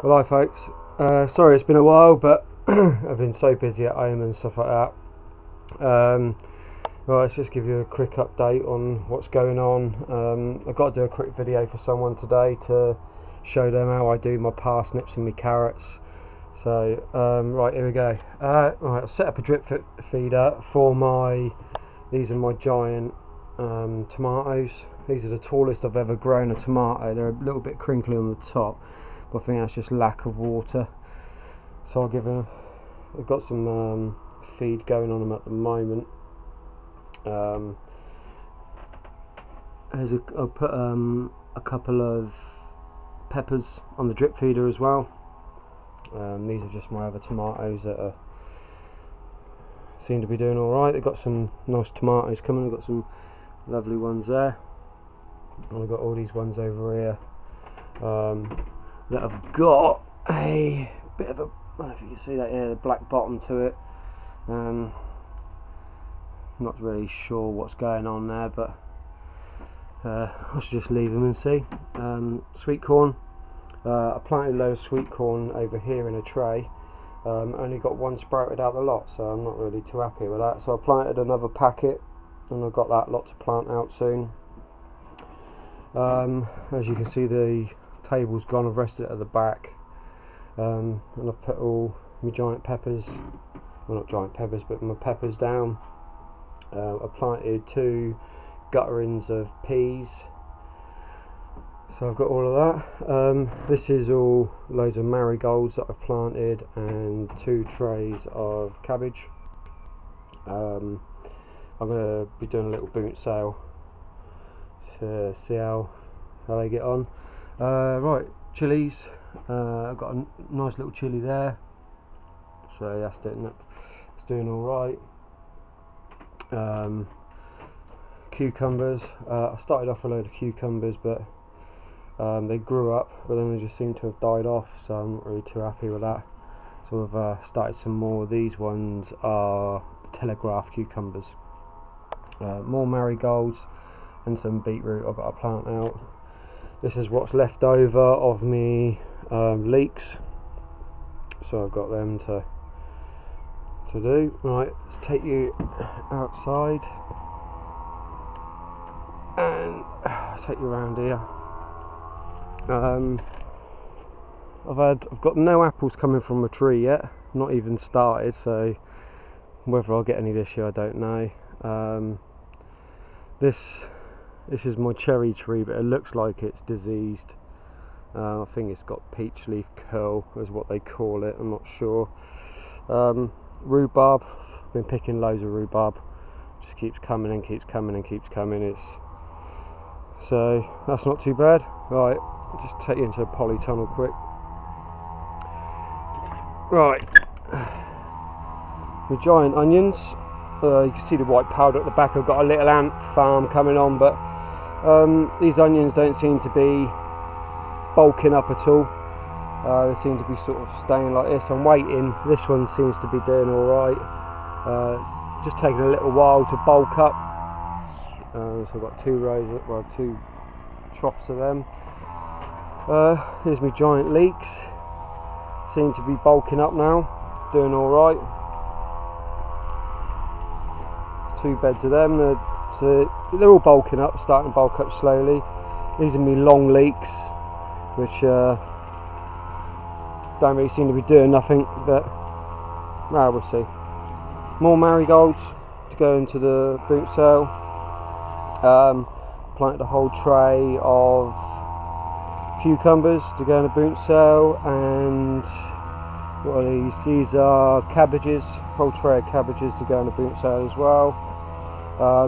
Well, hi folks. Sorry it's been a while, but I've been so busy at home and stuff like that. Well, let's just give you a quick update on what's going on. I've got to do a quick video for someone today to show them how I do my parsnips and my carrots. So, right, here we go. Right, I've set up a drip feeder for these are my giant tomatoes. These are the tallest I've ever grown a tomato. They're a little bit crinkly on the top, but I think that's just lack of water. So I've got some feed going on them at the moment. I'll put a couple of peppers on the drip feeder as well. These are just my other tomatoes that seem to be doing alright. They've got some nice tomatoes coming. I've got some lovely ones there, and I've got all these ones over here that have got a bit of a, I don't know if you can see that here, the black bottom to it. Not really sure what's going on there, but I should just leave them and see. Sweet corn, I planted a load of sweet corn over here in a tray. Only got one sprouted out the lot, so I'm not really too happy with that. So I planted another packet, and I've got that lot to plant out soon. As you can see, the table's gone. I've rested it at the back, and I've put all my giant peppers, well, not giant peppers, but my peppers down. I planted 2 gutterings of peas, so I've got all of that. This is all loads of marigolds that I've planted, and 2 trays of cabbage. I'm going to be doing a little boot sale to see how they get on. Right, chilies. I've got a nice little chilli there, so that's doing all right. Cucumbers. I started off a load of cucumbers, but they grew up, but then they just seem to have died off, so I'm not really too happy with that. So I've started some more. These ones are telegraph cucumbers. More marigolds and some beetroot I've got to plant out. This is what's left over of me leeks, so I've got them to do. Right, let's take you outside and take you around here. I've got no apples coming from a tree yet, not even started, so whether I'll get any this year I don't know. This is my cherry tree, but it looks like it's diseased. I think it's got peach leaf curl is what they call it, I'm not sure. Rhubarb, I've been picking loads of rhubarb, just keeps coming and keeps coming and keeps coming. So that's not too bad. Right, I'll just take you into a polytunnel quick. Right, the giant onions. You can see the white powder at the back. I've got a little ant farm coming on, but these onions don't seem to be bulking up at all. They seem to be sort of staying like this. I'm waiting. This one seems to be doing alright. Just taking a little while to bulk up. So I've got 2 rows, well, 2 troughs of them. Here's my giant leeks. Seem to be bulking up now, doing alright. 2 beds of them. So they're all bulking up, starting to bulk up slowly. These are my long leeks, which don't really seem to be doing nothing, but well, we'll see. More marigolds to go into the boot sale. Planted a whole tray of cucumbers to go in a boot sale, and what are these? These are cabbages, whole tray of cabbages to go in a boot sale as well.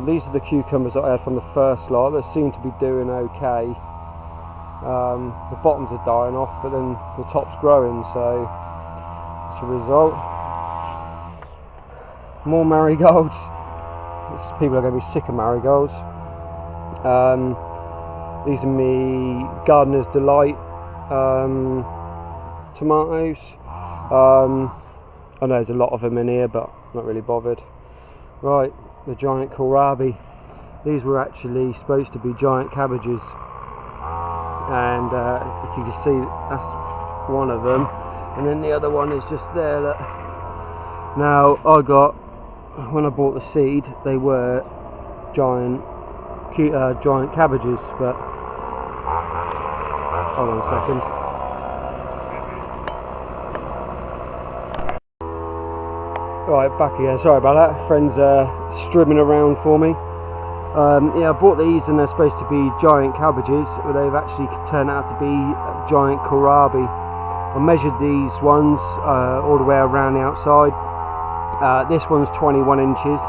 These are the cucumbers that I had from the first lot. They seem to be doing okay. The bottoms are dying off, but then the top's growing, so that's a result. More marigolds. People are going to be sick of marigolds. These are me Gardener's Delight tomatoes. I know there's a lot of them in here, but I'm not really bothered. Right, the giant kohlrabi. These were actually supposed to be giant cabbages, and if you can see, that's one of them, and then the other one is just there. Look. Now I got, when I bought the seed, they were giant cabbages, but hold on a second. Right, back again. Sorry about that. Friends strimming around for me. Yeah, I bought these and they're supposed to be giant cabbages, but they've actually turned out to be giant kohlrabi. I measured these ones all the way around the outside. This one's 21 inches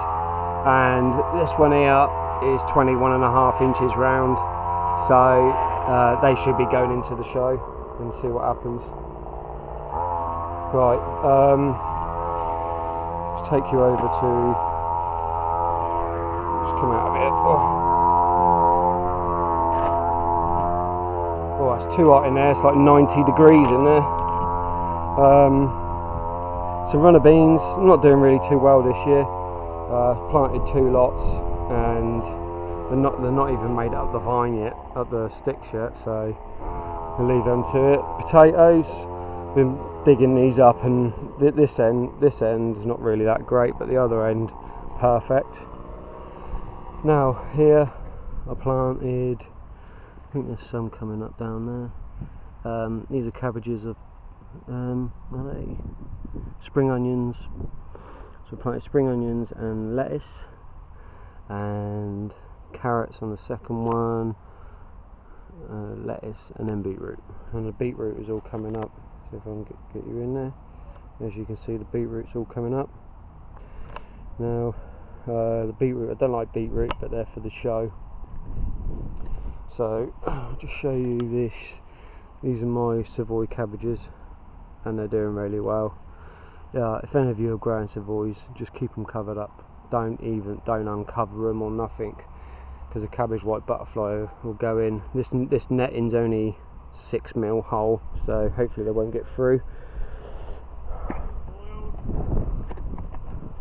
and this one here is 21.5 inches round. So they should be going into the show and see what happens. Right, let's take you over to, just come out of it. Oh, it's too hot in there, it's like 90 degrees in there. Some runner beans, I'm not doing really too well this year. Planted 2 lots and they're not even made up the vine yet, up the sticks yet, so we'll leave them to it. Potatoes, been digging these up, and this end is not really that great, but the other end perfect. Now here I planted, I think there's some coming up down there. These are cabbages of are they spring onions. So I planted spring onions and lettuce and carrots on the second one, lettuce, and then beetroot. And the beetroot is all coming up. So if I can get you in there, as you can see, the beetroot's all coming up. Now the beetroot, I don't like beetroot, but they're for the show. So I'll just show you this. These are my Savoy cabbages and they're doing really well. Yeah, if any of you are growing Savoys, just keep them covered up. Don't uncover them or nothing, because a cabbage white butterfly will go in. This netting's only 6mm hole, so hopefully they won't get through.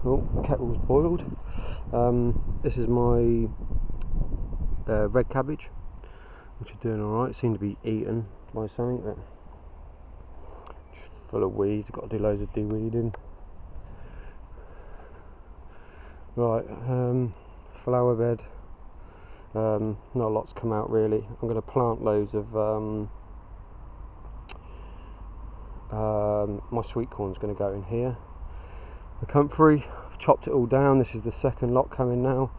Oh, kettle's boiled. This is my red cabbage, which are doing alright. Seem to be eaten by something, but just full of weeds. Got to do loads of de-weeding. Right, flower bed. Not a lot's come out really. I'm going to plant loads of my sweet corn's going to go in here. The comfrey, I've chopped it all down. This is the second lot coming now.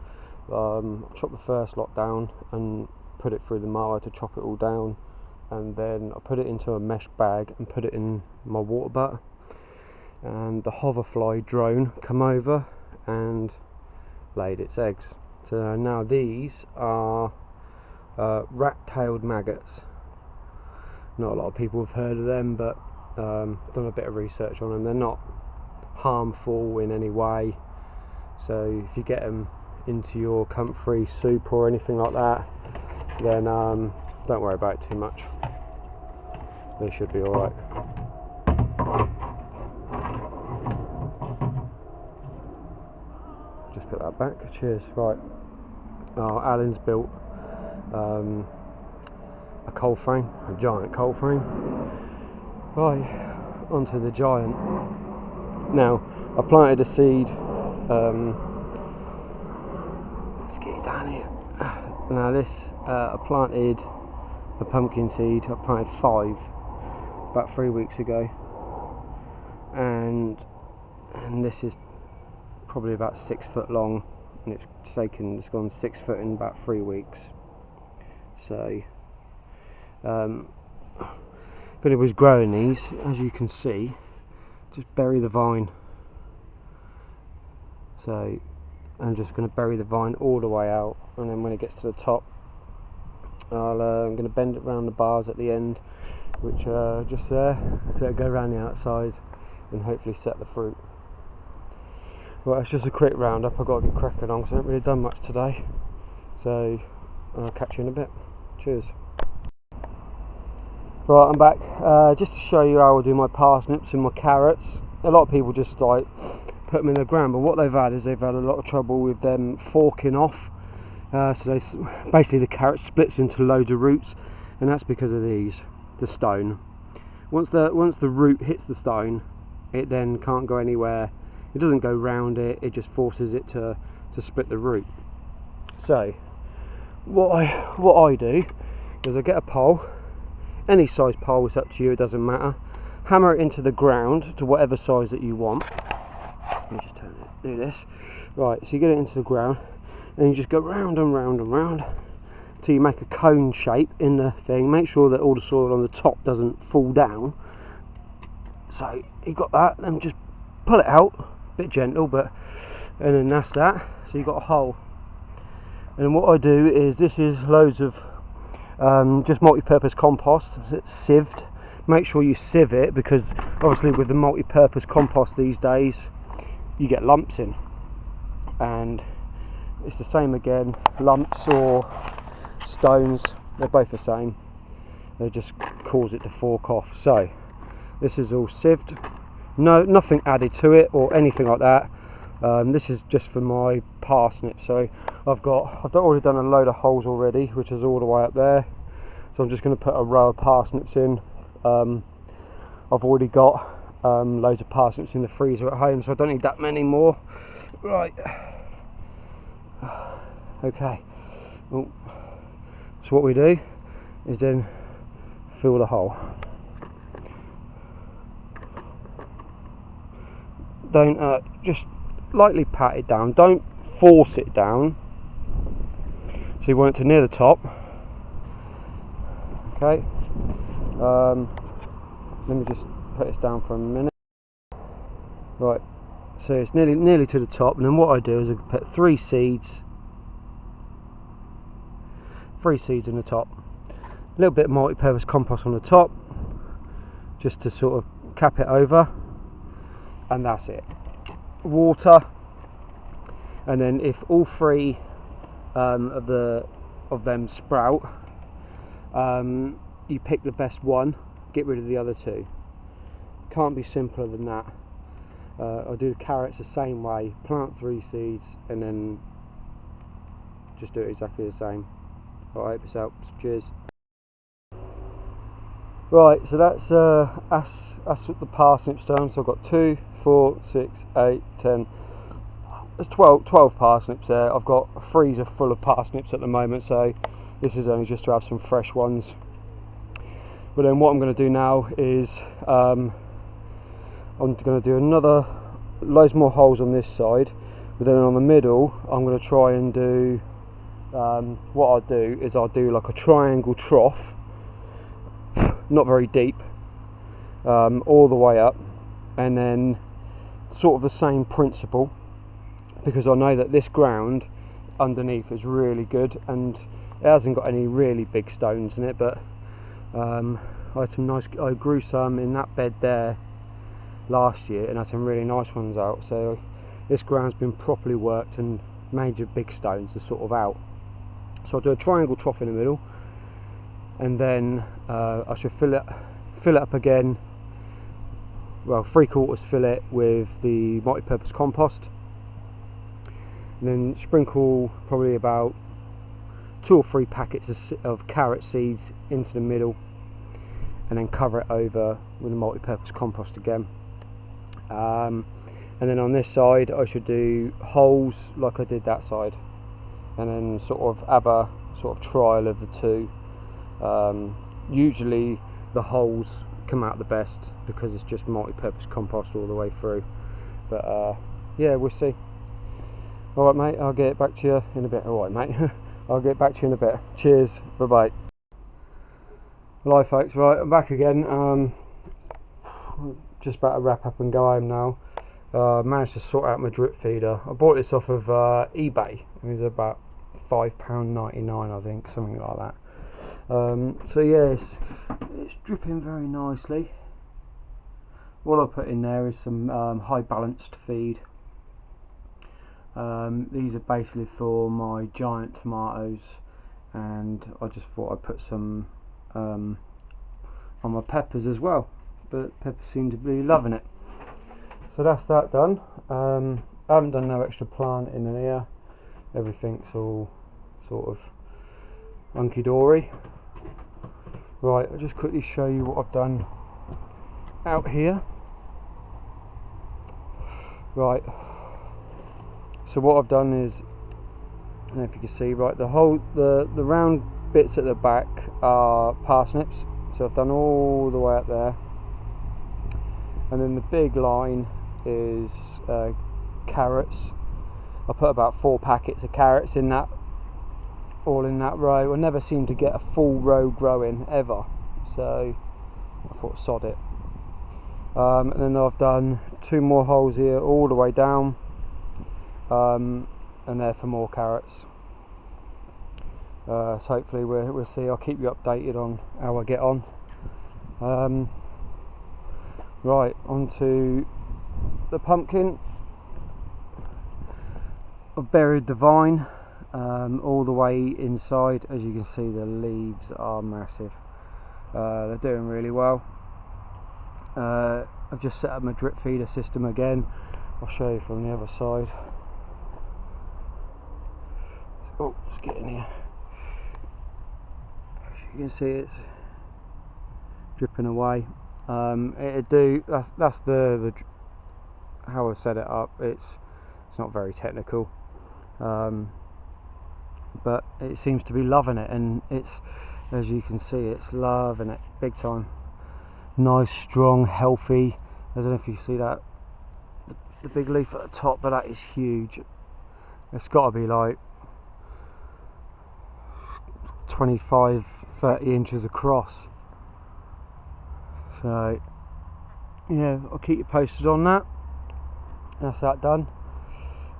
I chopped the first lot down and put it through the mower to chop it all down, and then I put it into a mesh bag and put it in my water butt, and the hoverfly drone come over and laid its eggs. So now these are rat-tailed maggots. Not a lot of people have heard of them, but done a bit of research on them. They're not harmful in any way, so if you get them into your comfrey soup or anything like that, then don't worry about it too much. They should be alright. Just put that back. Cheers. Right. Oh, Alan's built a coal frame, a giant coal frame. Right, onto the giant. Now, I planted a seed. Let's get it down here. Now this, I planted a pumpkin seed. I planted 5 about 3 weeks ago, and this is probably about 6 foot long, and it's gone 6 foot in about 3 weeks. So if it was growing these, as you can see, just bury the vine. So I'm just going to bury the vine all the way out, and then when it gets to the top, I'm going to bend it around the bars at the end, which are just there, so it'll go around the outside and hopefully set the fruit. Well, it's just a quick roundup. I've got to get cracking on because I haven't really done much today. So I'll catch you in a bit. Cheers. Right, I'm back. Just to show you how I do my parsnips and my carrots. A lot of people just like put them in the ground, but what they've had is they've had a lot of trouble with them forking off. So basically the carrot splits into loads of roots, and that's because of the stone. Once the root hits the stone, it then can't go anywhere. It doesn't go round it, it just forces it to split the root. So what I do is I get a pole, any size pole, it's up to you, it doesn't matter. Hammer it into the ground to whatever size that you want. Let me just do this. Right, so you get it into the ground and you just go round and round and round till you make a cone shape in the thing. Make sure that all the soil on the top doesn't fall down. So you got that, then just pull it out, a bit gentle, and then that's that. So you got a hole. And what I do is, this is loads of just multi-purpose compost. It's sieved. Make sure you sieve it, because obviously with the multi-purpose compost these days you get lumps in, and it's the same again, lumps or stones, they're both the same, they just cause it to fork off. So this is all sieved, nothing added to it or anything like that. This is just for my parsnips. So I've already done a load of holes already, which is all the way up there, so I'm just going to put a row of parsnips in. I've already got loads of parsnips in the freezer at home, so I don't need that many more. Right, okay, well, so what we do is then fill the hole. Don't just lightly pat it down, don't force it down, so you want it to near the top. Okay, let me just put this down for a minute. Right, so it's nearly to the top, and then what I do is I put three seeds in the top, a little bit of multi-purpose compost on the top just to sort of cap it over, and that's it. Water, and then if all three of them sprout, you pick the best one, get rid of the other two. Can't be simpler than that. I do the carrots the same way, plant 3 seeds and then just do it exactly the same. I hope this helps. Cheers. Right, so that's what the parsnips done. So I've got 2, 4, 6, 8, 10. There's 12 parsnips there. I've got a freezer full of parsnips at the moment, so this is only just to have some fresh ones. But then what I'm going to do now is I'm going to do loads more holes on this side, but then on the middle I'm going to try and do what I'll do is I'll do like a triangle trough, not very deep, all the way up, and then sort of the same principle, because I know that this ground underneath is really good and it hasn't got any really big stones in it, but I grew some in that bed there last year and had some really nice ones out, so this ground's been properly worked and major big stones are sort of out. So I'll do a triangle trough in the middle, and then I should fill it up again, well, 3/4 fill it with the multi-purpose compost, and then sprinkle probably about 2 or 3 packets of carrot seeds into the middle, and then cover it over with the multi-purpose compost again. And then on this side I should do holes like I did that side, and then sort of have a sort of trial of the two. Usually the holes come out the best because it's just multi-purpose compost all the way through, but yeah, we'll see. Alright mate, I'll get back to you in a bit. Alright mate, I'll get back to you in a bit. Cheers, bye bye. Hello folks, right, I'm back again. Just about to wrap up and go home now. Managed to sort out my drip feeder. I bought this off of eBay. It was about £5.99 I think, something like that. So yes, it's dripping very nicely. What I put in there is some high balanced feed. These are basically for my giant tomatoes, and I just thought I'd put some on my peppers as well, but peppers seem to be loving it. So that's that done. I haven't done no extra planting in here. Everything's all sort of hunky dory. Right, I'll just quickly show you what I've done out here. Right, so what I've done is, I don't know if you can see, right, the round bits at the back are parsnips, so I've done all the way up there, and then the big line is carrots. I put about 4 packets of carrots in that, all in that row. I never seem to get a full row growing ever, so I thought sod it. And then I've done 2 more holes here all the way down, and there for more carrots. So hopefully we'll see. I'll keep you updated on how I get on. Right, onto the pumpkin. I've buried the vine all the way inside. As you can see, the leaves are massive. They're doing really well. I've just set up my drip feeder system again. I'll show you from the other side. Oh, let's get in here. As you can see, it's dripping away. That's the how I set it up. It's not very technical, but it seems to be loving it, and it's, as you can see, it's loving it big time. Nice, strong, healthy. I don't know if you see that, the big leaf at the top, but that is huge. It's got to be like 25-30 inches across. So yeah, I'll keep you posted on that. That's that done.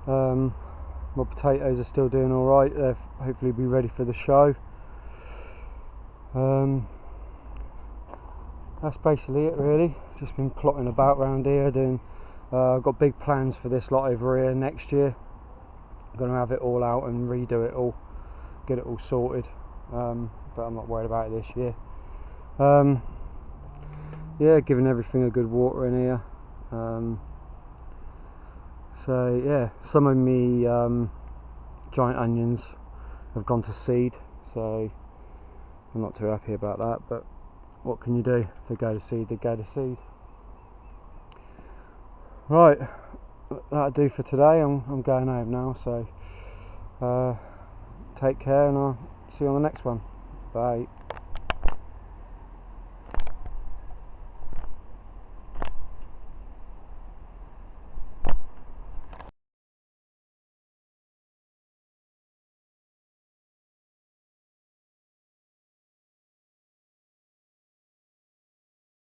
My potatoes are still doing alright. They'll hopefully be ready for the show. That's basically it really. Just been plotting about around here doing, I've got big plans for this lot over here next year. I'm going to have it all out and redo it all, get it all sorted, but I'm not worried about it this year. Yeah, giving everything a good water in here. So yeah, some of me giant onions have gone to seed, so I'm not too happy about that, but what can you do? If they go to seed, they go to seed. Right, that'll do for today. I'm going home now, so take care, and I'll see you on the next one. Bye.